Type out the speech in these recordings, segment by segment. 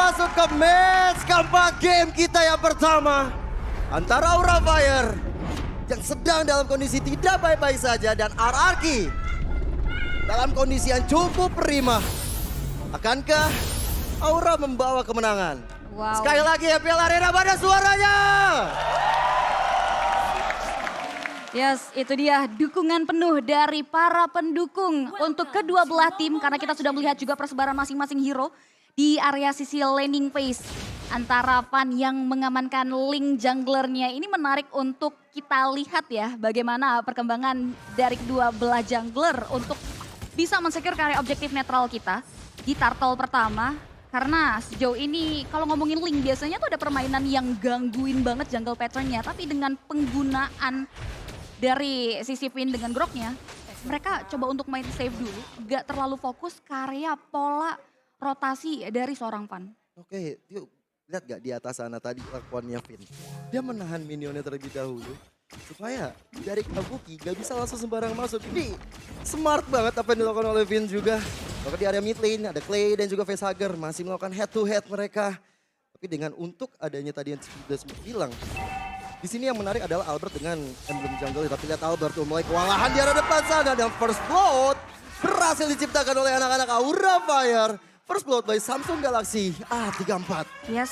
masuk ke match keempat game kita yang pertama. Antara Aura Fire yang sedang dalam kondisi tidak baik-baik saja dan RRQ dalam kondisi yang cukup prima. Akankah Aura membawa kemenangan? Wow. Sekali lagi FPL Arena, mana suaranya? Yes, itu dia dukungan penuh dari para pendukung untuk kedua belah tim. Karena kita sudah melihat juga persebaran masing-masing hero di area sisi laning phase. Antara Van yang mengamankan link junglernya. Ini menarik untuk kita lihat ya bagaimana perkembangan dari kedua belah jungler untuk bisa mensecure area objektif netral kita di turtle pertama. Karena sejauh ini kalau ngomongin link biasanya tuh ada permainan yang gangguin banget jungle patternnya. Tapi dengan penggunaan dari sisi Vin dengan groknya, mereka coba untuk main safe dulu. Gak terlalu fokus karya pola rotasi dari seorang Van. Oke, yuk lihat gak di atas sana tadi lakuannya Vin. Dia menahan minionnya terlebih dahulu. Supaya dari Kabuki gak bisa langsung sembarang masuk. Ini smart banget apa yang dilakukan oleh Vin juga. Bahkan di area mid lane ada Clay dan juga Facehugger masih melakukan head to head mereka. Tapi dengan untuk adanya tadi yang sudah sempat bilang. Di sini yang menarik adalah Albert dengan emblem jungle. Tapi lihat Albert tuh mulai kewalahan di area depan sana. Dan first blood berhasil diciptakan oleh anak-anak Aura Fire. First blood by Samsung Galaxy A34. Ya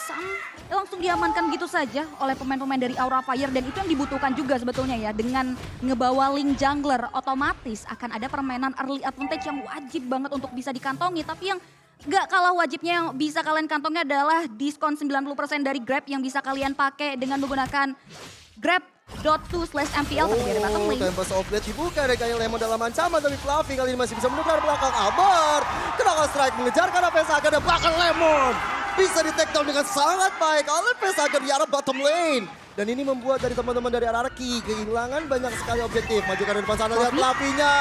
langsung diamankan gitu saja oleh pemain-pemain dari Aura Fire. Dan itu yang dibutuhkan juga sebetulnya ya. Dengan ngebawa link jungler otomatis akan ada permainan early advantage yang wajib banget untuk bisa dikantongi. Tapi yang gak kalah wajibnya yang bisa kalian kantongnya adalah diskon 90% dari Grab yang bisa kalian pakai dengan menggunakan Grab.to/MPL tapi dari bottom lane. Tempest of Blade dibuka dari kayak Lemon dalam ancaman tapi Fluffy kali ini masih bisa menukar belakang Albert. Knockout strike mengejar karena Facehugger dan bahkan Lemon bisa di take down dengan sangat baik oleh Facehugger di arah bottom lane. Dan ini membuat dari teman-teman dari RRQ kehilangan banyak sekali objektif. Maju ke depan sana, lihat Fluffy-nya.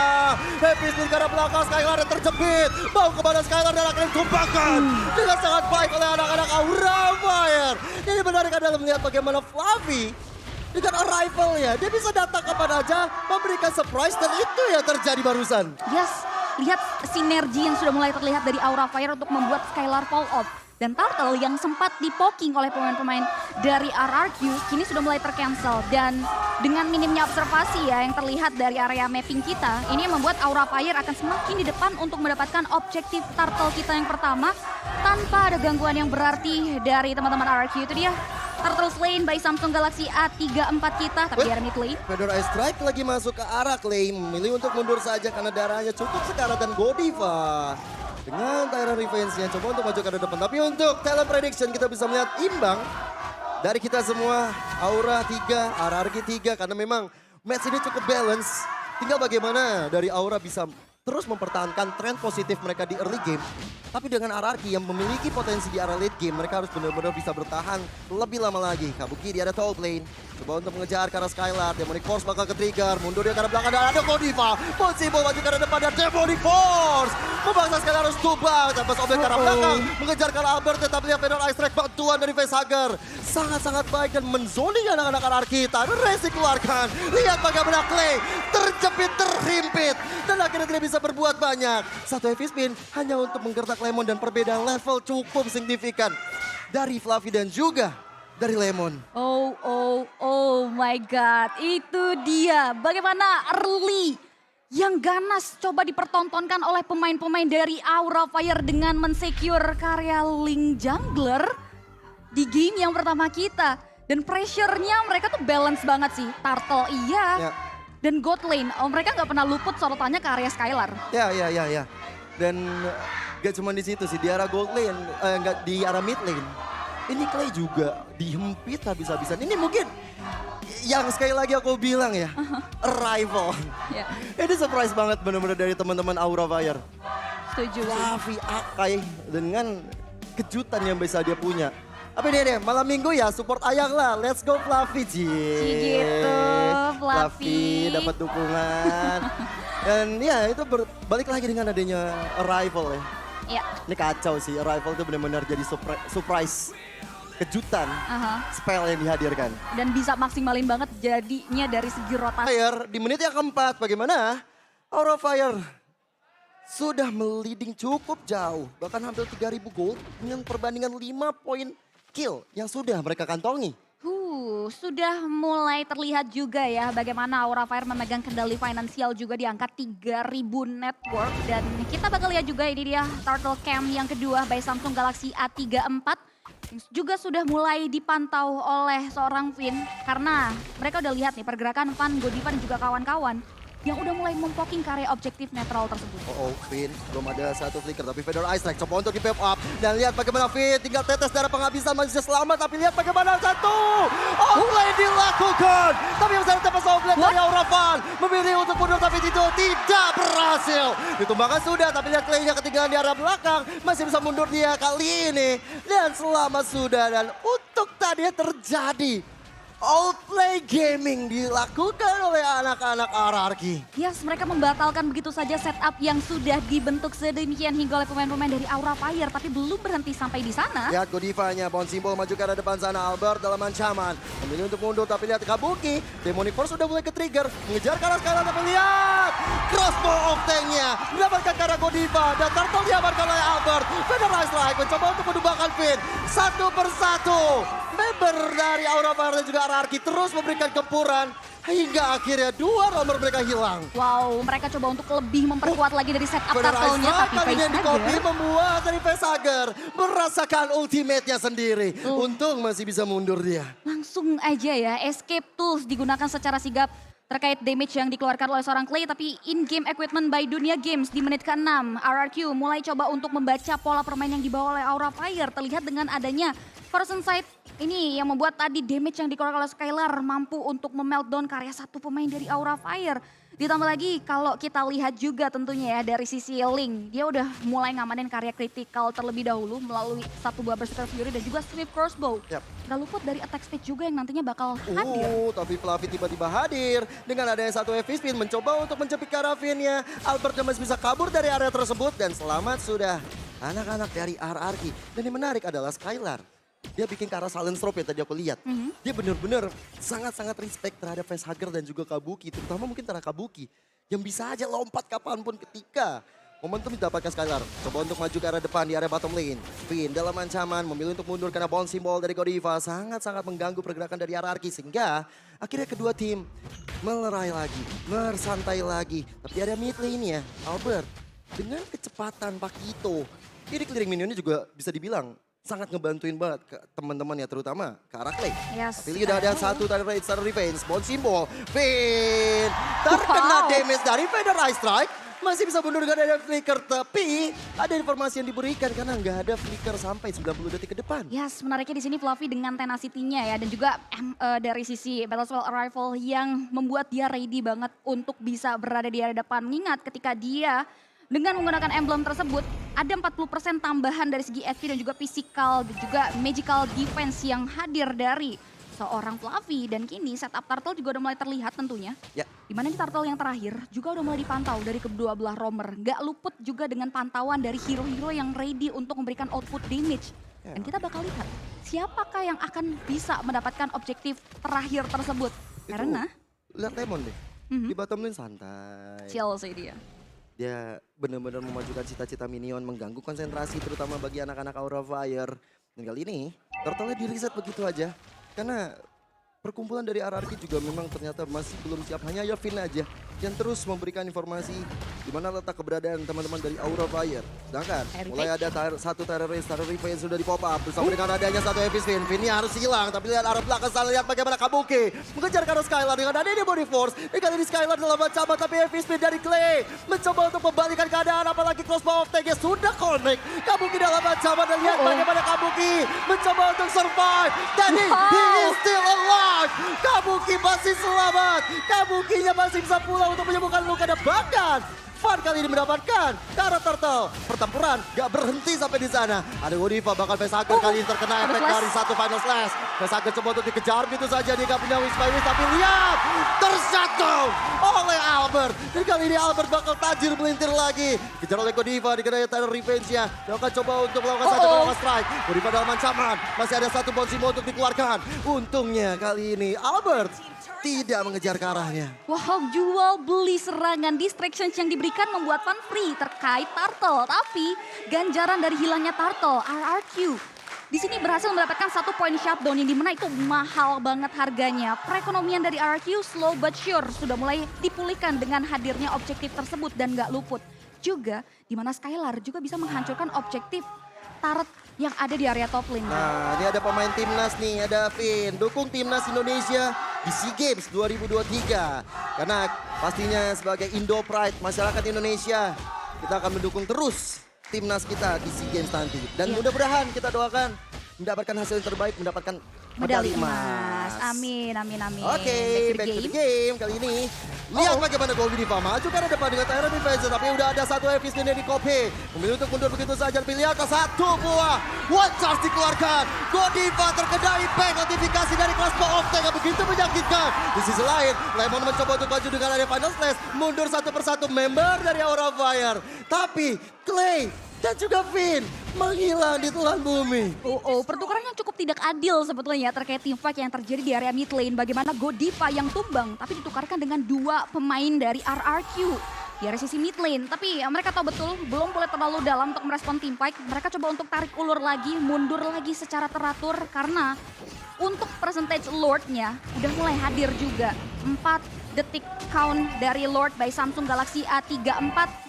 Happy Spin ke arah belakang, Skylar yang terjepit. Mau kepada Skylar dan akhirnya ditumpahkan. Dengan sangat baik oleh anak-anak Aura Fire. Ini menarik adalah melihat bagaimana Fluffy dengan arrival-nya. Dia bisa datang kapan aja, memberikan surprise dan itu yang terjadi barusan. Yes, lihat sinergi yang sudah mulai terlihat dari Aura Fire untuk membuat Skylar fall off. Dan Turtle yang sempat dipoking oleh pemain-pemain dari RRQ kini sudah mulai tercancel. Dan dengan minimnya observasi ya yang terlihat dari area mapping kita, ini yang membuat Aura Fire akan semakin di depan untuk mendapatkan objektif Turtle kita yang pertama tanpa ada gangguan yang berarti dari teman-teman RRQ. Itu dia Turtle Lane by Samsung Galaxy A34 kita, tapi di area mid lane. Fedor Ice Strike lagi masuk ke arah Clay, memilih untuk mundur saja karena darahnya cukup sekarat dan Godiva. Dengan Tyrant Revenge-nya coba untuk maju ke depan. Tapi untuk talent prediction kita bisa melihat imbang dari kita semua. Aura 3, RRQ 3 karena memang match ini cukup balance. Tinggal bagaimana dari Aura bisa terus mempertahankan tren positif mereka di early game. Tapi dengan RRQ yang memiliki potensi di area late game, mereka harus benar-benar bisa bertahan lebih lama lagi. Kabuki di area top lane, coba untuk mengejar ke arah Skylar. Demonic Force bakal ke-trigger, mundur dia ke arah belakang dan ada Godiva. Possible maju ke arah depan dan Demonic Force memaksa Skylar harus tumbang. Tanpa sobek ke arah belakang, mengejar ke arah Albert. Tetapi lihat Fedor Ice Strike bantuan dari Facehugger. Sangat-sangat baik dan menzoning anak-anak RRQ kita. Resi keluarkan, lihat bagaimana Clay terjepit, terhimpit. Dan akhirnya tidak bisa berbuat banyak. Satu heavy spin hanya untuk menggertak Lemon dan perbedaan level cukup signifikan dari Fluffy dan juga dari Lemon. Oh my god, itu dia bagaimana early yang ganas coba dipertontonkan oleh pemain-pemain dari Aura Fire dengan mensecure karya link jungler di game yang pertama kita. Dan pressure-nya mereka tuh balance banget sih, Turtle iya. Ya. Dan God Lane, mereka nggak pernah luput sorotannya ke area Skylar. Ya. Dan gak cuma di situ sih, di arah gold lane, enggak di arah mid lane. Ini Clay juga dihempit habis-habisan. Ini mungkin yang sekali lagi aku bilang ya, arrival. Yeah. Ini surprise banget benar-benar dari teman-teman Aura Fire. Setuju. Fluffy Akai dengan kejutan yang bisa dia punya. Apa ini deh, malam minggu ya support Ayang lah, let's go Fluffy. Gitu, Fluffy. Dapat dukungan. Dan ya itu balik lagi dengan adanya arrival ya. Iya. Ini kacau sih, arrival itu benar-benar jadi surprise. Kejutan, spell yang dihadirkan. Dan bisa maksimalin banget jadinya dari segi rotasi. Fire di menit yang keempat, bagaimana? Aura Fire sudah meliding cukup jauh. Bahkan hampir 3.000 gold dengan perbandingan 5 poin kill yang sudah mereka kantongi. Sudah mulai terlihat juga ya bagaimana Aura Fire memegang kendali finansial juga di angka 3.000 network. Dan kita bakal lihat juga ini dia Turtle Cam yang kedua by Samsung Galaxy A34. Yang juga sudah mulai dipantau oleh seorang Vin. Karena mereka udah lihat nih pergerakan Van, Godiva dan juga kawan-kawan yang udah mulai mempoking ke area objektif netral tersebut. Finn belum ada satu flicker tapi Fedor Ice Strike coba untuk di pep up. Dan lihat bagaimana Finn tinggal tetes darah penghabisan masih bisa selamat. Tapi lihat bagaimana satu offlane dilakukan. Tapi yang saya tepas offlane dari Aura Van. Memilih untuk mundur tapi itu tidak berhasil. Ditumbangkan sudah tapi lihat Clay-nya ketinggalan di arah belakang. Masih bisa mundur dia kali ini. Dan selamat sudah dan untuk tadi terjadi outplay gaming dilakukan oleh anak-anak RRQ. Yes, mereka membatalkan begitu saja setup yang sudah dibentuk sedemikian hingga oleh pemain-pemain dari Aura Fire. Tapi belum berhenti sampai di sana. Lihat Godivanya, Bounce Symbol maju ke arah depan sana. Albert dalam ancaman. Memilih untuk mundur tapi lihat Kabuki. Demonic Force sudah mulai ke-trigger. Mengejar ke arah Skylar tapi lihat. Crossbow of Tank-nya mendapatkan ke arah Godiva. Dan Turtle diamankan oleh Albert. Fedor Ice Strike mencoba untuk menumbangkan Finn. Satu persatu. Member dari Aura Fire dan juga RRQ terus memberikan gempuran hingga akhirnya dua romer mereka hilang. Wow, mereka coba untuk lebih memperkuat lagi dari setup turtle-nya, tapi kali ini di copy Facehager membuat dari Facehager merasakan ultimate-nya sendiri. Untung masih bisa mundur dia. langsung aja ya escape tools digunakan secara sigap terkait damage yang dikeluarkan oleh seorang Clay. Tapi in-game equipment by Dunia Games di menit ke-6, RRQ mulai coba untuk membaca pola permain yang dibawa oleh Aura Fire. Terlihat dengan adanya Person Sight ini yang membuat tadi damage yang dikeluarkan oleh Skylar mampu untuk memeltdown karya satu pemain dari Aura Fire. Ditambah lagi kalau kita lihat juga tentunya ya dari sisi Link, dia udah mulai ngamanin karya kritikal terlebih dahulu melalui satu buah Berserker Fury dan juga Swift Crossbow. Gak luput dari attack speed juga yang nantinya bakal hadir. Tapi Fluffy tiba-tiba hadir dengan adanya satu heavy spin mencoba untuk menjepit ke arah Finn-nya. Albert masih bisa kabur dari area tersebut dan selamat sudah anak-anak dari RRQ. Dan yang menarik adalah Skylar. Dia bikin ke arah silent strobe yang tadi aku lihat. Dia benar-benar sangat-sangat respect terhadap Facehager dan juga Kabuki. Terutama mungkin terhadap Kabuki. Yang bisa aja lompat kapanpun ketika momentum didapatkan Skylar. Coba untuk maju ke arah depan di area bottom lane. Finn dalam ancaman memilih untuk mundur karena bounce symbol dari Godiva. Sangat-sangat mengganggu pergerakan dari RRQ. Sehingga akhirnya kedua tim melerai lagi, bersantai lagi. Tapi ada mid lane ya, Albert. Dengan kecepatan Pakito. Jadi clearing minionnya juga bisa dibilang sangat ngebantuin banget ke teman-teman ya, terutama ke arah Clay. Tapi udah ada satu tadi raid Star Revenge, Bounce Symbol, Finn terkena damage dari Fedor Ice Strike. Masih bisa mundur dengan ada flicker, tapi ada informasi yang diberikan karena nggak ada flicker sampai 90 detik ke depan. Yes, menariknya di sini Fluffy dengan tenacity-nya ya dan juga dari sisi Battlespell Arrival yang membuat dia ready banget untuk bisa berada di area depan. Mengingat ketika dia dengan menggunakan emblem tersebut, ada 40% tambahan dari segi HP dan juga physical dan juga magical defense yang hadir dari seorang Fluffy. Dan kini setup turtle juga udah mulai terlihat tentunya. Dimana di turtle yang terakhir juga udah mulai dipantau dari kedua belah romer. Gak luput juga dengan pantauan dari hero-hero yang ready untuk memberikan output damage. Dan kita bakal lihat siapakah yang akan bisa mendapatkan objektif terakhir tersebut. Karena lihat Lemon deh, di bottom lane santai. chill sih dia. Dia benar-benar memajukan cita-cita minion, mengganggu konsentrasi terutama bagi anak-anak Aura Fire. Dan kali ini turtle-nya di reset begitu aja. Karena perkumpulan dari RRQ juga memang ternyata masih belum siap. Hanya ya Finn aja yang terus memberikan informasi di mana letak keberadaan teman-teman dari Aura Fire. Sedangkan mulai ada satu terrorist yang sudah di pop up bersama dengan adanya satu heavy spin. Finn-nya harus hilang, tapi lihat arah belakang sana, lihat bagaimana Kabuki mengejar ke arah Skylar dengan adanya body force. Dan kali ini Skylar dalam ancaman, tapi heavy spin dari Clay mencoba untuk membalikan keadaan, apalagi crossbow of Tank sudah connect. Kabuki dalam ancaman dan lihat bagaimana Kabuki mencoba untuk survive. Dan he is still alive. Kabuki masih selamat. Kabukinya masih bisa pulang untuk menyembuhkan luka dan bahkan Van kali ini mendapatkan ke arah turtle. Pertempuran gak berhenti sampai di sana. Ada Godiva, bakal Facehager kali ini terkena efek dari satu final slash. Facehager coba untuk dikejar gitu saja, dia gak punya wish by wish, tapi lihat tershutdown oleh Albert. Dan kali ini Albert bakal tajir melintir lagi. Kejar oleh Godiva, dikenai Tyler Revenge-nya. Dia akan coba untuk melakukan satu melakukan strike. Godiva dalam ancaman, masih ada satu bounce untuk dikeluarkan. Untungnya kali ini Albert tidak mengejar ke arahnya. Wow, jual beli serangan distractions yang diberikan membuat Van free terkait Turtle. Tapi ganjaran dari hilangnya Turtle, RRQ. Di sini berhasil mendapatkan 1 poin shutdown yang dimana itu mahal banget harganya. Perekonomian dari RRQ slow but sure sudah mulai dipulihkan dengan hadirnya objektif tersebut dan gak luput. Juga di mana Skylar juga bisa menghancurkan objektif turret yang ada di area top lane. Nah, ini ada pemain timnas nih, ada Vin. Dukung timnas Indonesia di SEA Games 2023. Karena pastinya sebagai Indo Pride, masyarakat Indonesia, kita akan mendukung terus timnas kita di SEA Games nanti. Dan mudah-mudahan kita doakan mendapatkan hasil yang terbaik, mendapatkan medali emas. Amin, amin, amin. Oke, back to the game. Kali ini lihat bagaimana Godiva maju karena depan dengan Tyrant Defense. Tapi udah ada satu heavy spin dari Kope. Memilih untuk mundur begitu saja. Tapi lihat satu buah one charge dikeluarkan. Godiva terkena impact notifikasi dari kelas Optek yang begitu menyakitkan. Di sisi lain, Lemon mencoba untuk maju dengan area Final Slash. Mundur satu persatu member dari Aura Fire. Tapi Clay dan juga Vin menghilang di telan bumi. Pertukaran yang cukup tidak adil sebetulnya terkait teamfight yang terjadi di area mid lane. Bagaimana Godiva yang tumbang tapi ditukarkan dengan 2 pemain dari RRQ di area sisi mid lane. Tapi mereka tahu betul belum boleh terlalu dalam untuk merespon teamfight. Mereka coba untuk tarik ulur lagi, mundur lagi secara teratur karena untuk percentage Lord-nya udah mulai hadir juga. 4 detik count dari Lord by Samsung Galaxy A34.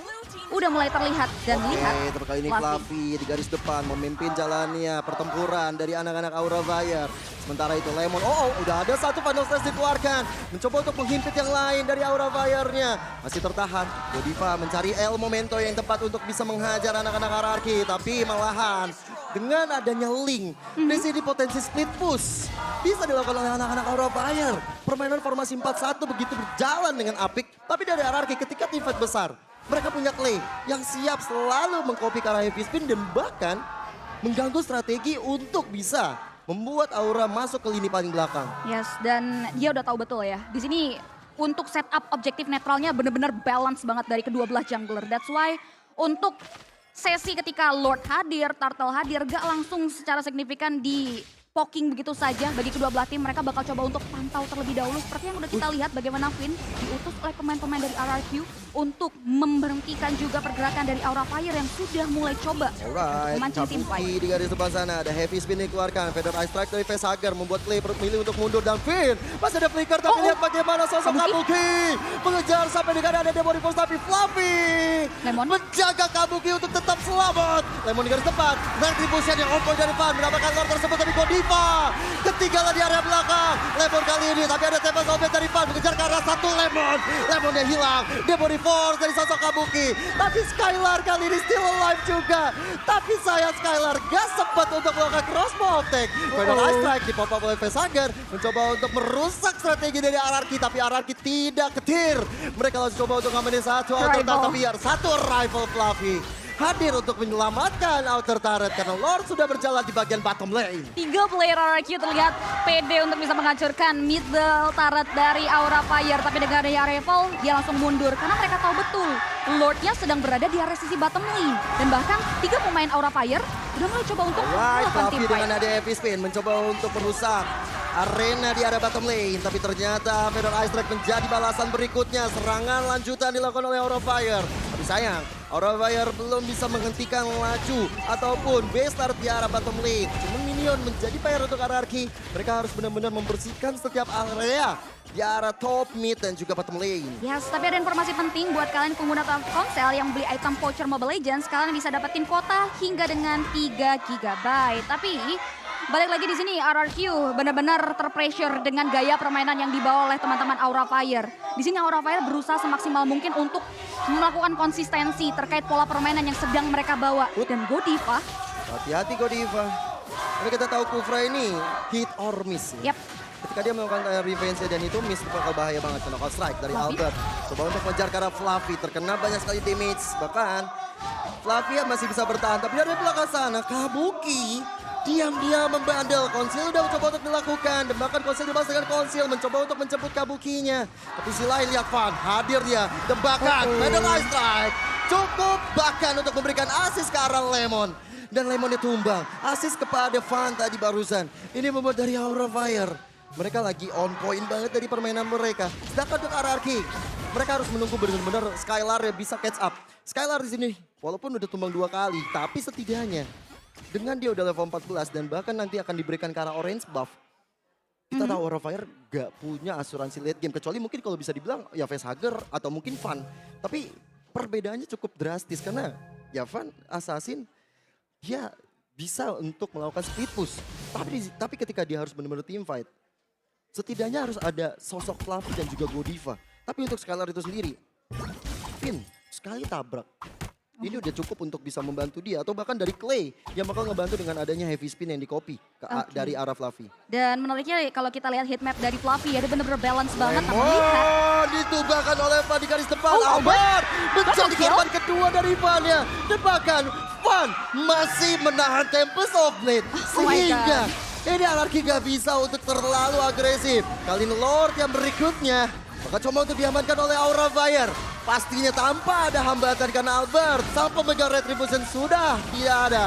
Udah mulai terlihat dan lihat. Oke, kali ini Fluffy di garis depan memimpin jalannya pertempuran dari anak-anak Aura Fire. Sementara itu Lemon, udah ada satu Final Slash dikeluarkan. Mencoba untuk menghimpit yang lain dari Aura Fire-nya. Masih tertahan, Godiva mencari El Momento yang tepat untuk bisa menghajar anak-anak RRQ. Tapi malahan dengan adanya Link, di sini potensi split push bisa dilakukan oleh anak-anak Aura Fire. Permainan formasi 4-1 begitu berjalan dengan apik. Tapi dari RRQ ketika tim fight besar, mereka punya Clay yang siap selalu mengcopy ke arah heavy spin dan bahkan mengganggu strategi untuk bisa membuat Aura masuk ke lini paling belakang. Yes, dan dia udah tahu betul ya. Di sini untuk setup objektif netralnya benar-benar balance banget dari kedua belah jungler. That's why untuk sesi ketika Lord hadir, Turtle hadir, gak langsung secara signifikan di poking begitu saja bagi kedua belah tim. Mereka bakal coba untuk pantau terlebih dahulu seperti yang udah kita lihat bagaimana Vin diutus oleh pemain-pemain dari RRQ untuk memberhentikan juga pergerakan dari Aura Fire yang sudah mulai coba memancing tim fight. Di garis depan sana ada heavy spin dikeluarkan. Feather Ice Strike dari Facehager membuat Clay memilih untuk mundur dan Vin masih ada flicker tapi lihat bagaimana sosok Kabuki mengejar sampai dengan ada Demon Force tapi Fluffy Lemon menjaga Kabuki untuk tetap selamat. Lemon di garis depan, Retribution yang on point dari Van mendapatkan Lord tersebut tapi Godiva ketinggalan di area belakang. Lemon kali ini tapi ada tembak sobek dari Van mengejar ke arah satu Lemon. Lemon yang hilang, Demon Force dari sosok Kabuki. Tapi Skylar kali ini still alive juga. Tapi sayang Skylar gak sempat untuk melakukan crossbow attack. Final Ice Strike di pop up oleh Facehager mencoba untuk merusak strategi dari RRQ tapi RRQ tidak ketir. Mereka langsung coba untuk ngamenin satu outer turret tapi satu rival Fluffy hadir untuk menyelamatkan outer turret karena Lord sudah berjalan di bagian bottom lane. 3 player RRQ terlihat pede untuk bisa menghancurkan middle turret dari Aura Fire. Tapi dengan adanya rival, dia langsung mundur. Karena mereka tahu betul Lordnya sedang berada di area sisi bottom lane. Dan bahkan 3 pemain Aura Fire sudah mulai coba untuk melakukan team fight. Dengan ada heavy spin mencoba untuk merusak arena di area bottom lane. Tapi ternyata Feather Ice Strike menjadi balasan berikutnya. Serangan lanjutan dilakukan oleh Aura Fire. Tapi sayang, Aura Fire belum bisa menghentikan laju ataupun base start di arah bottom lane. Cuma minion menjadi PR untuk RRQ. Mereka harus benar-benar membersihkan setiap area di arah top, mid, dan juga bottom lane. Yes, tapi ada informasi penting buat kalian pengguna ponsel yang beli item voucher Mobile Legends. Kalian bisa dapetin kuota hingga dengan 3 GB. Tapi balik lagi di sini RRQ benar-benar terpressure dengan gaya permainan yang dibawa oleh teman-teman Aura Fire. Di sini Aura Fire berusaha semaksimal mungkin untuk melakukan konsistensi terkait pola permainan yang sedang mereka bawa. Dan Godiva, hati-hati Godiva. Karena kita tahu Kufra ini hit or miss. yap, Ketika dia melakukan revenge dan itu miss, itu bakal bahaya banget. Knockout strike dari Albert. Coba untuk mengejar ke arah Fluffy, terkena banyak sekali damage. Bahkan Fluffy masih bisa bertahan, tapi dari belakang sana Kabuki diam-diam membandel. Konsil udah mencoba untuk dilakukan. Dan bahkan Konsil dibalas dengan Konsil mencoba untuk menjemput Kabukinya. Tapi si lain lihat Van, hadir dia. Dan bahkan Feather Ice Strike cukup bahkan untuk memberikan assist ke arah Lemon. Dan Lemonnya tumbang. Assist kepada Van tadi barusan. Ini membuat dari Aura Fire Mereka lagi on point banget dari permainan mereka. Sedangkan untuk RRQ, mereka harus menunggu benar-benar Skylar yang bisa catch up. Skylar di sini walaupun udah tumbang 2 kali, tapi setidaknya dengan dia udah level 14 dan bahkan nanti akan diberikan ke arah orange buff. Kita tahu Aura Fire gak punya asuransi late game. Kecuali mungkin kalau bisa dibilang ya Facehugger atau mungkin Van. Tapi perbedaannya cukup drastis karena ya Van, Assassin, dia bisa untuk melakukan split push. Tapi ketika dia harus benar-benar team fight, setidaknya harus ada sosok Fluffy dan juga Godiva. Tapi untuk Skylar itu sendiri, Finn sekali tabrak. Ini udah cukup untuk bisa membantu dia. Atau bahkan dari Clay yang bakal ngebantu dengan adanya heavy spin yang di copy dari arah Fluffy. Dan menariknya kalau kita lihat hitmap dari Fluffy ya dia benar-benar balance banget. Oh, ditubahkan oleh Van di garis depan. Albert menjadi korban kedua dari Van ya. Dan bahkan Van masih menahan Tempest of Blade. Sehingga ini Anarchy gak bisa untuk terlalu agresif. Kali ini Lord yang berikutnya bakal coba untuk diamankan oleh Aura Fire. Pastinya tanpa ada hambatan karena Albert sang pemegang Retribution sudah tidak ada.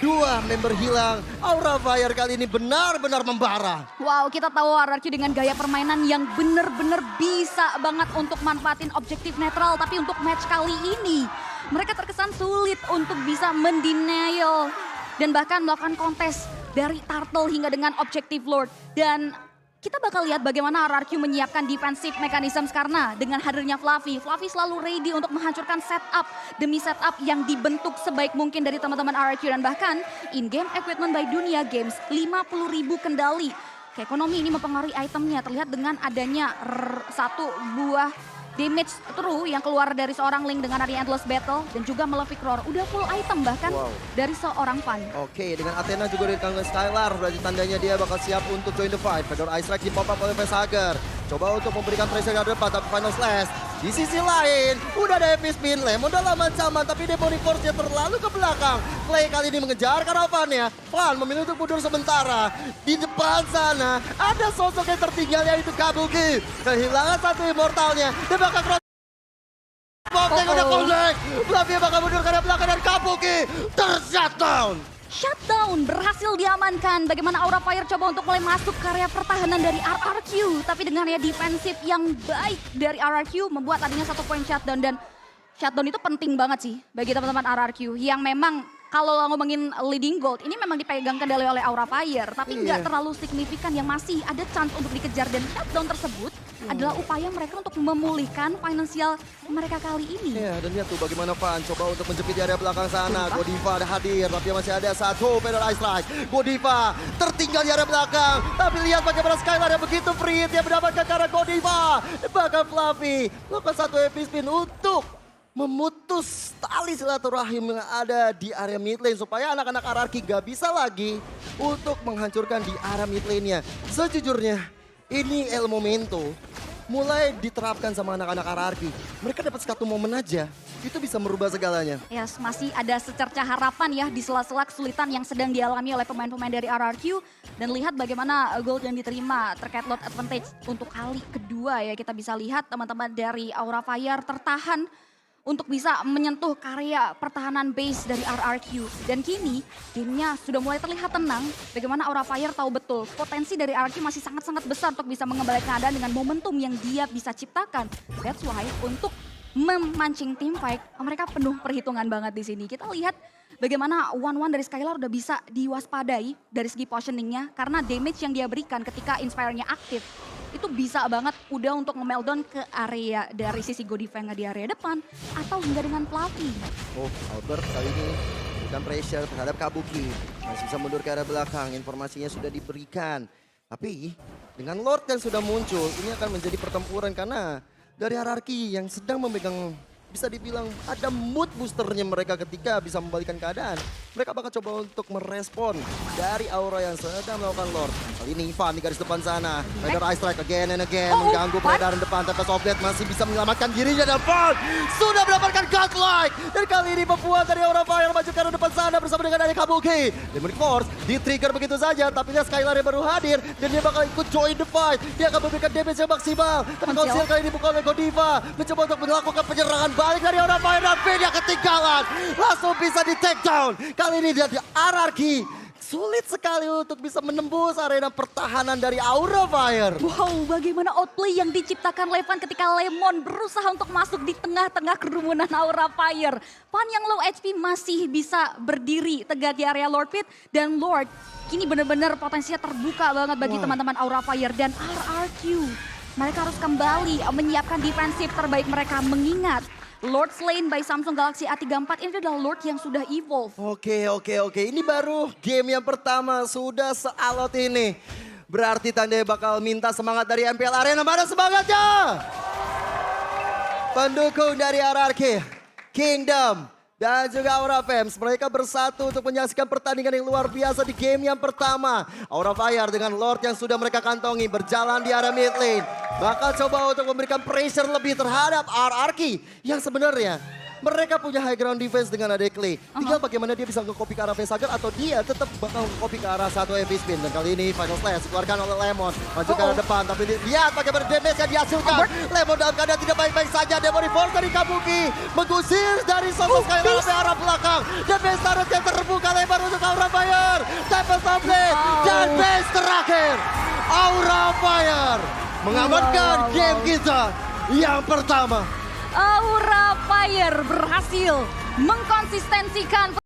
2 member hilang. Aura Fire kali ini benar-benar membara. Wow, kita tahu RRQ dengan gaya permainan yang benar-benar bisa banget untuk manfaatin objektif netral. Tapi untuk match kali ini mereka terkesan sulit untuk bisa mendenial dan bahkan melakukan kontes dari Turtle hingga dengan objektif Lord. Dan kita bakal lihat bagaimana RRQ menyiapkan defensive mechanisms karena dengan hadirnya Fluffy selalu ready untuk menghancurkan setup demi setup yang dibentuk sebaik mungkin dari teman-teman RRQ. Dan bahkan in-game equipment by Dunia Games 50.000 kendali. Ekonomi ini mempengaruhi itemnya terlihat dengan adanya satu buah damage true yang keluar dari seorang Link dengan adanya Endless Battle dan juga Malefic Roar. Udah full item bahkan dari seorang Van. Oke, dengan Athena juga ditanggung Skylar, berarti tandanya dia bakal siap untuk join the fight. Fedor Ice Strike di pop up oleh Facehugger. Coba untuk memberikan pressure ke depan tapi Final Slash. Di sisi lain, udah ada heavy spin, Lemon dalam ancaman tapi Demonic Force-nya terlalu ke belakang. Clay kali ini mengejar karavannya. Van memilih untuk mundur sementara. Di depan sana ada sosok yang tertinggal yaitu Kabuki. Kehilangan satu immortalnya. Dia bakal cross. Popnya udah collect. Fluffy bakal mundur ke belakang dan Kabuki ter-shutdown. Shutdown berhasil diamankan. Bagaimana Aura Fire coba untuk mulai masuk ke area pertahanan dari RRQ. Tapi dengan ya defensif yang baik dari RRQ membuat adanya 1 poin shutdown. Dan shutdown itu penting banget sih bagi teman-teman RRQ. Yang memang kalau ngomongin leading gold ini memang dipegang kendali oleh Aura Fire. Tapi nggak terlalu signifikan yang masih ada chance untuk dikejar. Dan shutdown tersebut adalah upaya mereka untuk memulihkan finansial mereka kali ini. Ya, dan lihat tuh bagaimana Van coba untuk menjepit di area belakang sana. Godiva ada hadir, tapi masih ada satu Fedor Ice Strike. Godiva tertinggal di area belakang. Tapi lihat bagaimana Skylar yang begitu free. Dia mendapatkan karena Godiva. Bahkan Fluffy melakukan satu heavy spin untuk memutus tali silaturahim yang ada di area mid lane. Supaya anak-anak RRQ gak bisa lagi untuk menghancurkan di area mid lane-nya. Sejujurnya ini El Momento mulai diterapkan sama anak-anak RRQ. Mereka dapat satu momen aja, itu bisa merubah segalanya. Yes, masih ada secerca harapan ya di sela-sela kesulitan yang sedang dialami oleh pemain-pemain dari RRQ. Dan lihat bagaimana gold yang diterima terkait load advantage untuk kali kedua ya. Kita bisa lihat teman-teman dari Aura Fire tertahan untuk bisa menyentuh karya pertahanan base dari RRQ. Dan kini gamenya sudah mulai terlihat tenang. Bagaimana Aura Fire tahu betul potensi dari RRQ masih sangat-sangat besar untuk bisa mengembalikan keadaan dengan momentum yang dia bisa ciptakan. That's why untuk memancing team fight mereka penuh perhitungan banget di sini. Kita lihat bagaimana one-one dari Skylar udah bisa diwaspadai dari segi positioningnya. Karena damage yang dia berikan ketika Inspire-nya aktif itu bisa banget udah untuk nge-meltdown ke area dari sisi Godiva yang di area depan atau hingga dengan Fluffy. Oh, Albert kali ini bukan pressure terhadap Kabuki. Masih bisa mundur ke arah belakang, informasinya sudah diberikan. Tapi dengan Lord yang sudah muncul, ini akan menjadi pertempuran karena dari RRQ yang sedang memegang, bisa dibilang ada mood boosternya mereka ketika bisa membalikan keadaan. Mereka bakal coba untuk merespon dari Aura yang sedang melakukan Lord. Kali ini Van di garis depan sana. Fedor Ice Strike again and again. Mengganggu peredaran depan. Tempest of Blade masih bisa menyelamatkan dirinya. Dan Van sudah mendapatkan godlike. Dan kali ini membuat dari Aura Fire maju ke arah depan sana bersama dengan dari Kabuki. Demonic Force di-trigger begitu saja. Tapi lihat Skylar yang baru hadir. Dan dia bakal ikut join the fight. Dia akan memberikan damage yang maksimal. Tapi Conceal kali ini bukan oleh Godiva. Mencoba untuk melakukan penyerangan balik dari Aura Fire. Dan dia ketinggalan. Langsung bisa di take down. Kali ini dia di RRQ sulit sekali untuk bisa menembus arena pertahanan dari Aura Fire. Wow, bagaimana outplay yang diciptakan Levan ketika Lemon berusaha untuk masuk di tengah-tengah kerumunan Aura Fire. Pan yang low HP masih bisa berdiri tegak di area Lord Pit. Dan Lord kini benar-benar potensinya terbuka banget bagi teman-teman Aura Fire. Dan RRQ, mereka harus kembali menyiapkan defensif terbaik mereka mengingat Lord Slain by Samsung Galaxy A34 ini adalah Lord yang sudah evolve. Oke. Ini baru game yang pertama sudah sealot ini. Berarti tandanya bakal minta semangat dari MPL Arena. Mana semangatnya? Pendukung dari RRQ, Kingdom, dan juga Aura Fams. Mereka bersatu untuk menyaksikan pertandingan yang luar biasa di game yang pertama. Aura Fire dengan Lord yang sudah mereka kantongi berjalan di area mid lane. Bakal coba untuk memberikan pressure lebih terhadap RRQ yang sebenarnya mereka punya high ground defense dengan ada Clay. Tinggal bagaimana dia bisa nge-copy ke arah Facehager atau dia tetap bakal nge-copy ke arah satu MP spin. Dan kali ini Final Slash dikeluarkan oleh Lemon. Maju ke arah depan tapi lihat bagaimana damage yang dihasilkan. Lemon dalam keadaan tidak baik-baik saja. Demon Force dari Kabuki mengusir dari Soko Skylar ke arah belakang. Dan base turret yang terbuka lebar untuk Aura Fire. Temple Blade dan base terakhir. Aura Fire mengamankan game kita yang pertama. Aura Fire berhasil mengkonsistensikan